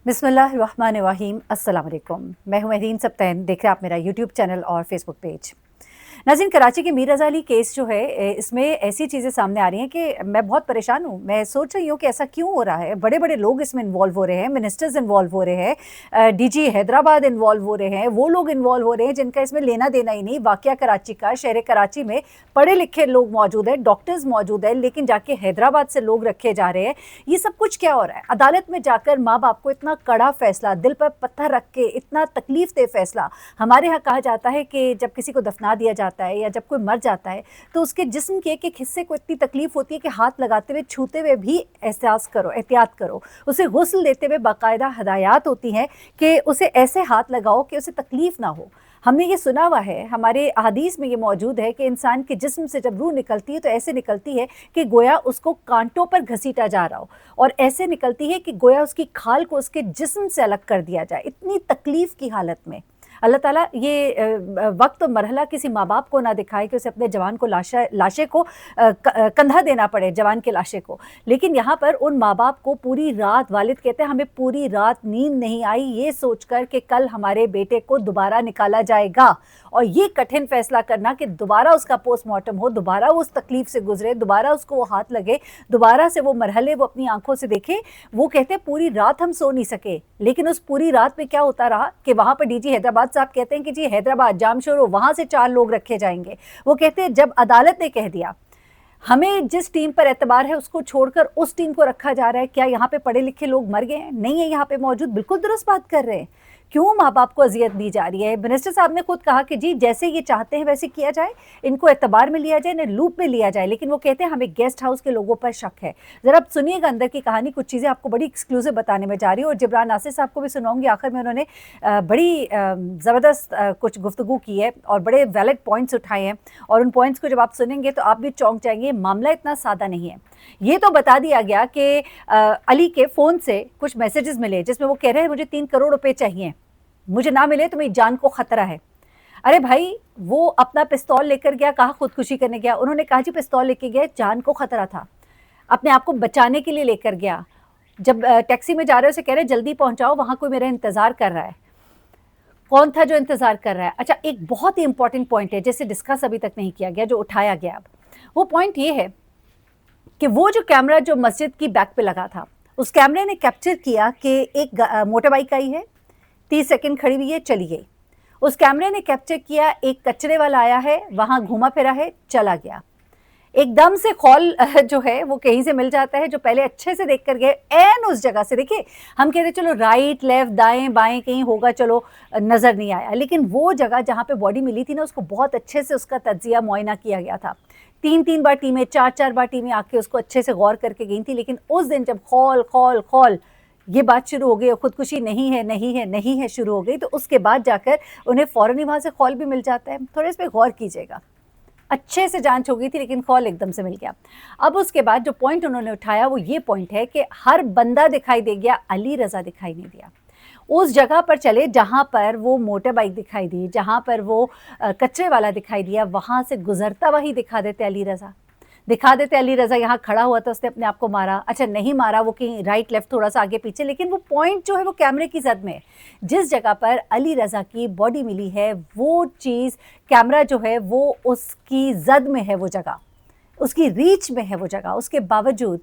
बिस्मिल्लाहिर्रहमानिर्रहीम, अस्सलाम वालेकुम। मैं हूं महदीन सब्तैन। देख रहे हैं आप मेरा यूट्यूब चैनल और फेसबुक पेज। नाज़रीन, कराची के मीर रज़ा अली केस जो है, इसमें ऐसी चीज़ें सामने आ रही हैं कि मैं बहुत परेशान हूँ। मैं सोच रही हूँ कि ऐसा क्यों हो रहा है। बड़े बड़े लोग इसमें इन्वॉल्व हो रहे हैं, मिनिस्टर्स इन्वॉल्व हो रहे हैं, डीजी हैदराबाद इन्वॉल्व हो रहे हैं, वो लोग इन्वॉल्व हो रहे हैं जिनका इसमें लेना देना ही नहीं। वाक़या कराची का, शहर कराची में पढ़े लिखे लोग मौजूद हैं, डॉक्टर्स मौजूद हैं, लेकिन जाके हैदराबाद से लोग रखे जा रहे हैं। ये सब कुछ क्या हो रहा है? अदालत में जाकर माँ बाप को इतना कड़ा फैसला, दिल पर पत्थर रख के इतना तकलीफ दे फैसला। हमारे यहाँ कहा जाता है कि जब किसी को दफना दिया जाता है या जब कोई मर जाता है तो उसके जिस्म के एक एक हिस्से को इतनी तकलीफ होती है कि हाथ लगाते हुए, छूते हुए भी एहसास करो, एहतियात करो। उसे गुस्ल देते हुए बाकायदा हदायत होती हैं कि उसे ऐसे हाथ लगाओ कि उसे तकलीफ ना हो। हमने ये सुना हुआ है, हमारे अहादीस में ये मौजूद है कि इंसान के जिस्म से जब रूह निकलती है तो ऐसे निकलती है कि गोया उसको कांटों पर घसीटा जा रहा हो, और ऐसे निकलती है कि गोया उसकी खाल को उसके जिस्म से अलग कर दिया जाए, इतनी तकलीफ की हालत में। अल्लाह ताला ये वक्त और मरहला किसी माँ बाप को ना दिखाए कि उसे अपने जवान को लाशे को कंधा देना पड़े, जवान के लाशे को। लेकिन यहाँ पर उन माँ बाप को पूरी रात, वालिद कहते हैं हमें पूरी रात नींद नहीं आई ये सोचकर कि कल हमारे बेटे को दोबारा निकाला जाएगा, और ये कठिन फैसला करना कि दोबारा उसका पोस्टमार्टम हो, दोबारा वो उस तकलीफ से गुजरे, दोबारा उसको वो हाथ लगे, दोबारा से वो मरहले वो अपनी आंखों से देखे। वो कहते हैं पूरी रात हम सो नहीं सके। लेकिन उस पूरी रात में क्या होता रहा कि वहाँ पर डीजी हैदराबाद साहब कहते हैं कि जी हैदराबाद जामशोरो, वहाँ से 4 लोग रखे जाएंगे। वो कहते हैं जब अदालत ने कह दिया हमें जिस टीम पर एतबार है उसको छोड़कर उस टीम को रखा जा रहा है, क्या यहाँ पे पढ़े लिखे लोग मर गए हैं? नहीं है यहाँ पे मौजूद। बिल्कुल दुरुस्त बात कर रहे हैं। क्यों माँ बाप को अजियत दी जा रही है? मिनिस्टर साहब ने खुद कहा कि जी जैसे ये चाहते हैं वैसे किया जाए, इनको एतबार में लिया जाए, इन्हें लूप में लिया जाए। लेकिन वो कहते हैं हमें गेस्ट हाउस के लोगों पर शक है। ज़रा आप सुनिएगा अंदर की कहानी, कुछ चीज़ें आपको बड़ी एक्सक्लूसिव बताने में जा रही है। और जिब्रान नासिर साहब को भी सुनाऊंगी। आखिर में उन्होंने बड़ी ज़बरदस्त कुछ गुफ्तगू की है और बड़े वैलिड पॉइंट्स उठाए हैं, और उन पॉइंट्स को जब आप सुनेंगे तो आप भी चौंक जाएंगे। मामला इतना सादा नहीं है। ये तो बता दिया गया कि अली के फ़ोन से कुछ मैसेजेस मिले जिसमें वो कह रहे हैं मुझे 3 करोड़ रुपए चाहिए, मुझे ना मिले तो मेरी जान को खतरा है। अरे भाई, वो अपना पिस्तौल लेकर गया, कहा खुदकुशी करने गया। उन्होंने कहा जी पिस्तौल लेके गया, जान को खतरा था, अपने आप को बचाने के लिए लेकर गया। जब टैक्सी में जा रहे उसे कह रहे जल्दी पहुंचाओ, वहां कोई मेरा इंतजार कर रहा है। कौन था जो इंतजार कर रहा है? अच्छा, एक बहुत ही इंपॉर्टेंट पॉइंट है जिसे डिस्कस अभी तक नहीं किया गया, जो उठाया गया। अब वो पॉइंट ये है कि वो जो कैमरा जो मस्जिद की बैक पे लगा था, उस कैमरे ने कैप्चर किया कि एक मोटर बाइक आई है, 30 सेकंड खड़ी हुई है, चली गई। उस कैमरे ने कैप्चर किया एक कचरे वाला आया है, वहां घूमा फिरा है, चला गया। एकदम से खौल जो है वो कहीं से मिल जाता है, जो पहले अच्छे से देख कर गए एन उस जगह से। देखिए, हम कहते चलो राइट लेफ्ट दाएं बाएं कहीं होगा, चलो नजर नहीं आया, लेकिन वो जगह जहां पे बॉडी मिली थी ना, उसको बहुत अच्छे से उसका तज्जिया मुआयना किया गया था। 3 बार टीमें, 4 बार टीमें आके उसको अच्छे से गौर करके गई थी। लेकिन उस दिन जब खौल खौल खौल ये बात शुरू हो गई और खुदकुशी नहीं है नहीं है नहीं है शुरू हो गई, तो उसके बाद जाकर उन्हें फौरन ही वहां से खौल भी मिल जाता है। थोड़ा इस पर गौर कीजिएगा। अच्छे से जांच हो गई थी लेकिन कॉल एकदम से मिल गया। अब उसके बाद जो पॉइंट उन्होंने उठाया वो ये पॉइंट है कि हर बंदा दिखाई दे गया, अली रज़ा दिखाई नहीं दिया। उस जगह पर चले जहां पर वो मोटर बाइक दिखाई दी, जहां पर वो कचरे वाला दिखाई दिया, वहां से गुजरता वही दिखा देते अली रज़ा, दिखा देते अली रज़ा यहाँ खड़ा हुआ था, उसने अपने आप को मारा। अच्छा, नहीं मारा, वो कहीं राइट लेफ्ट थोड़ा सा आगे पीछे, लेकिन वो पॉइंट जो है वो कैमरे की जद में है। जिस जगह पर अली रज़ा की बॉडी मिली है वो चीज़, कैमरा जो है वो उसकी जद में है, वो जगह उसकी रीच में है, वो जगह। उसके बावजूद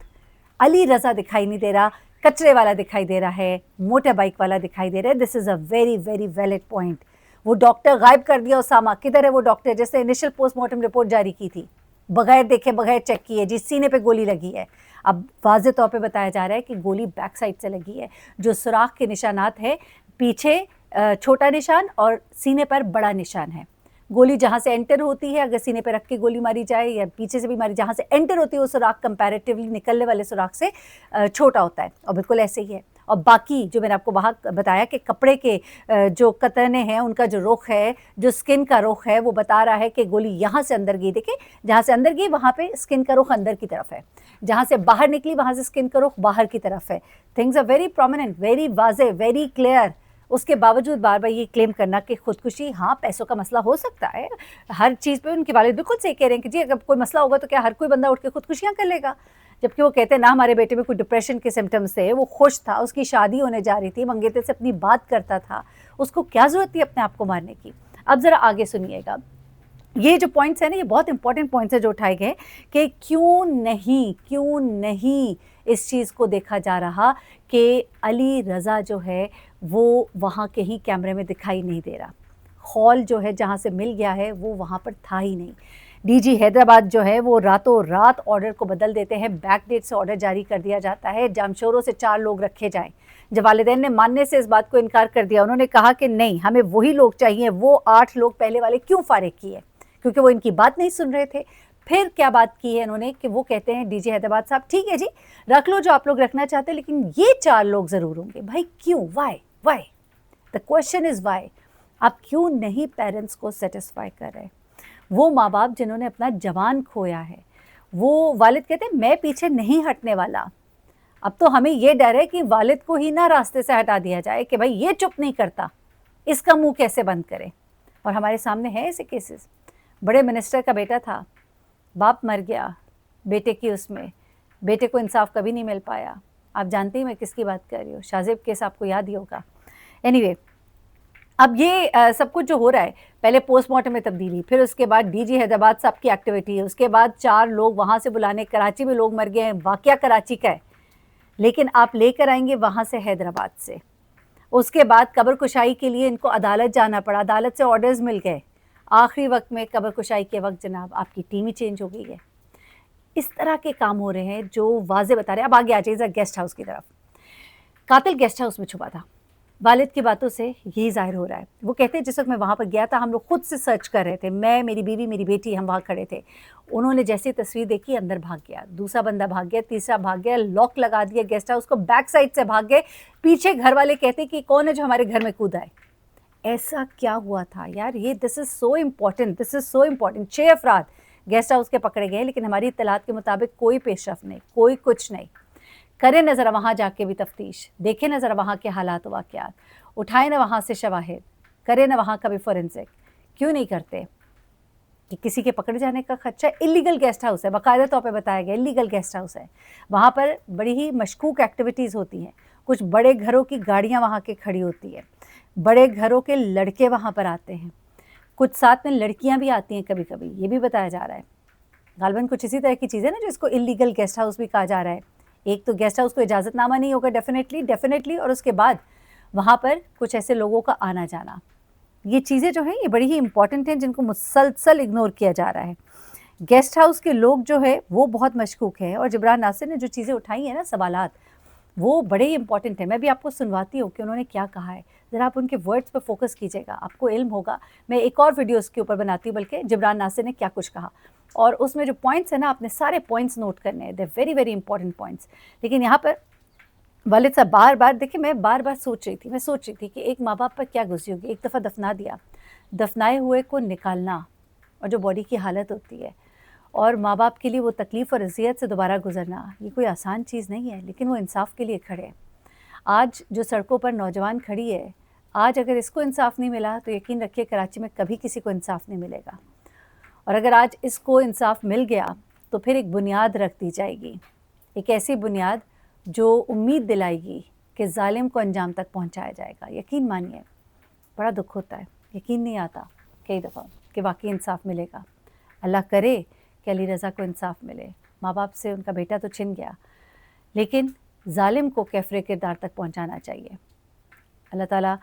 अली रज़ा दिखाई नहीं दे रहा, कचरे वाला दिखाई दे रहा है, मोटर बाइक वाला दिखाई दे रहा है। This is a very very valid point. वो डॉक्टर गायब कर दिया उसामा, किधर है वो डॉक्टर जैसे इनिशियल पोस्टमार्टम रिपोर्ट जारी की थी, बगैर देखे बगैर चेक किए, जिस सीने पे गोली लगी है। अब वाज़े तौर पे बताया जा रहा है कि गोली बैक साइड से लगी है। जो सुराख के निशानात है, पीछे छोटा निशान और सीने पर बड़ा निशान है। गोली जहाँ से एंटर होती है, अगर सीने पे रख के गोली मारी जाए या पीछे से भी मारी, जहाँ से एंटर होती है वो सुराख कंपैरेटिवली निकलने वाले सुराख से छोटा होता है, और बिल्कुल ऐसे ही है। और बाकी जो मैंने आपको वहाँ बताया कि कपड़े के जो कतरने हैं, उनका जो रुख है, जो स्किन का रुख है, वो बता रहा है कि गोली यहाँ से अंदर गई। देखिए, जहाँ से अंदर गई वहाँ पे स्किन का रुख अंदर की तरफ है, जहाँ से बाहर निकली वहाँ से स्किन का रुख बाहर की तरफ है। Things are very prominent, very vague, very clear. उसके बावजूद बार बार ये क्लेम करना कि खुदकुशी, हाँ पैसों का मसला हो सकता है, हर चीज़ पे उनके वालिद बिल्कुल सही कह रहे हैं कि जी अगर कोई मसला होगा तो क्या हर कोई बंदा उठ के खुदकुशियाँ कर लेगा? जबकि वो कहते हैं ना हमारे बेटे में कोई डिप्रेशन के सिम्टम्स थे, वो खुश था, उसकी शादी होने जा रही थी, मंगेतर से अपनी बात करता था, उसको क्या ज़रूरत थी अपने आप को मारने की। अब ज़रा आगे सुनिएगा, ये जो पॉइंट्स हैं ना, ये बहुत इंपॉर्टेंट पॉइंट्स हैं जो उठाए गए कि क्यों नहीं इस चीज़ को देखा जा रहा कि अली रज़ा जो है वो वहाँ के ही कैमरे में दिखाई नहीं दे रहा। हॉल जो है जहाँ से मिल गया है वो वहाँ पर था ही नहीं। डीजी हैदराबाद जो है वो रातों रात ऑर्डर को बदल देते हैं, बैक डेट से ऑर्डर जारी कर दिया जाता है, जामशोरों से 4 लोग रखे जाएं। जब वालिदैन ने मानने से इस बात को इनकार कर दिया, उन्होंने कहा कि नहीं, हमें वही लोग चाहिए, वो 8 लोग पहले वाले क्यों फारिग किए, क्योंकि वो इनकी बात नहीं सुन रहे थे। फिर क्या बात की है इन्होंने कि वो कहते हैं डीजी हैदराबाद साहब ठीक है जी, रख लो जो आप लोग रखना चाहते हैं, लेकिन ये 4 लोग ज़रूर होंगे। भाई क्यों, why, the question is why. आप क्यों नहीं पेरेंट्स को सेटिस्फाई कर रहे? वो माँ बाप जिन्होंने अपना जवान खोया है, वो वालिद कहते हैं मैं पीछे नहीं हटने वाला। अब तो हमें ये डर है कि वालिद को ही ना रास्ते से हटा दिया जाए कि भाई ये चुप नहीं करता, इसका मुंह कैसे बंद करें। और हमारे सामने है ऐसे केसेस। बड़े मिनिस्टर का बेटा था, बाप मर गया, बेटे की उसमें बेटे को इंसाफ कभी नहीं मिल पाया। आप जानते ही मैं किसकी बात कर रही हूँ, शाहजेब केस आपको याद ही होगा। एनीवे, अब ये सब कुछ जो हो रहा है, पहले पोस्टमार्टम में तब्दीली, फिर उसके बाद डीजी हैदराबाद साहब की एक्टिविटी, उसके बाद 4 लोग वहाँ से बुलाने, कराची में लोग मर गए हैं, वाकया कराची का है, लेकिन आप लेकर आएंगे वहाँ से हैदराबाद से। उसके बाद कब्र कुशाई के लिए इनको अदालत जाना पड़ा, अदालत से ऑर्डर्स मिल गए, आखिरी वक्त में कब्र कुशाई के वक्त जनाब आपकी टीम ही चेंज हो गई है। इस तरह के काम हो रहे हैं जो वाजे बता रहे हैं। अब आगे आ जाइए गेस्ट हाउस की तरफ। कातिल गेस्ट हाउस में छुपा था, वालिद की बातों से यही जाहिर हो रहा है। वो कहते हैं जिस वक्त मैं वहाँ पर गया था, हम लोग खुद से सर्च कर रहे थे, मैं, मेरी बीवी, मेरी बेटी, हम वहाँ खड़े थे। उन्होंने जैसी तस्वीर देखी अंदर भाग गया, दूसरा बंदा भाग गया, तीसरा भाग गया, लॉक लगा दिया गेस्ट हाउस को, बैक साइड से भाग गए। पीछे घर वाले कहते कि कौन है जो हमारे घर में कूदा है। ऐसा क्या हुआ था यार, ये दिस इज़ सो इम्पॉर्टेंट, 6 अफराद गेस्ट हाउस के पकड़े गए, लेकिन हमारी इत्तलात के मुताबिक कोई पेशरफ नहीं, कोई कुछ नहीं। करें ना ज़रा वहाँ जाके भी तफ्तीश, देखें ना ज़रा वहाँ के हालात वाक़यात, उठाएं ना वहाँ से शवाहिद, करें ना वहाँ का भी फोरेंसिक। क्यों नहीं करते? कि किसी के पकड़ जाने का खदशा। इलीगल गेस्ट हाउस है, बाकायदा तौर पे बताया गया इलीगल गेस्ट हाउस है। वहाँ पर बड़ी ही मशकूक एक्टिविटीज़ होती हैं, कुछ बड़े घरों की गाड़ियाँ वहाँ के खड़ी होती है, बड़े घरों के लड़के वहाँ पर आते हैं, कुछ साथ में लड़कियाँ भी आती हैं कभी कभी, ये भी बताया जा रहा है। गालबन कुछ इसी तरह की चीज़ें ना जो इसको इलीगल गेस्ट हाउस भी कहा जा रहा है। एक तो गेस्ट हाउस को इजाज़तनामा नहीं होगा डेफिनेटली, और उसके बाद वहाँ पर कुछ ऐसे लोगों का आना जाना, ये चीज़ें जो हैं ये बड़ी ही इंपॉर्टेंट हैं जिनको मुसलसल इग्नोर किया जा रहा है। गेस्ट हाउस के लोग जो है वो बहुत मशकूक है, और जिब्रान नासिर ने जो चीज़ें उठाई हैं ना सवालात, वो बड़े ही इंपॉर्टेंट है। मैं भी आपको सुनवाती हूँ कि उन्होंने क्या कहा है, ज़रा आप उनके वर्ड्स पर फोकस कीजिएगा, आपको इल्म होगा। मैं एक और वीडियो उसके ऊपर बनाती हूँ, बल्कि जिब्रान नासिर ने क्या कुछ कहा, और उसमें जो पॉइंट्स है ना, आपने सारे पॉइंट्स नोट करने हैं, they very very important points. लेकिन यहाँ पर वालिद साहब बार बार, देखिए मैं बार बार सोच रही थी कि एक माँ बाप पर क्या गुजरी होगी। एक दफ़ा दफना दिया, दफनाए हुए को निकालना, और जो बॉडी की हालत होती है, और माँ बाप के लिए वो तकलीफ़ और अज़ियत से दोबारा गुजरना, ये कोई आसान चीज़ नहीं है, लेकिन वो इंसाफ के लिए खड़े हैं। आज जो सड़कों पर नौजवान खड़ी है, आज अगर इसको इंसाफ नहीं मिला तो यकीन रखिए कराची में कभी किसी को इंसाफ नहीं मिलेगा। और अगर आज इसको इंसाफ मिल गया तो फिर एक बुनियाद रख दी जाएगी, एक ऐसी बुनियाद जो उम्मीद दिलाएगी कि ज़ालिम को अंजाम तक पहुंचाया जाएगा। यकीन मानिए, बड़ा दुख होता है, यकीन नहीं आता कई दफ़ा कि वाकई इंसाफ मिलेगा। अल्लाह करे कि अली रज़ा को इंसाफ मिले। माँ बाप से उनका बेटा तो छिन गया, लेकिन ज़ालिम को कैफ़रे किरदार तक पहुंचाना चाहिए। अल्लाह ताला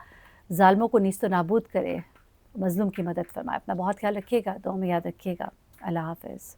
ज़ालिमों को नीस्त नाबूद करे, मज़लूम की मदद फरमाए। अपना बहुत ख्याल रखिएगा, दुआ में याद रखिएगा। अल्लाह हाफ़िज़।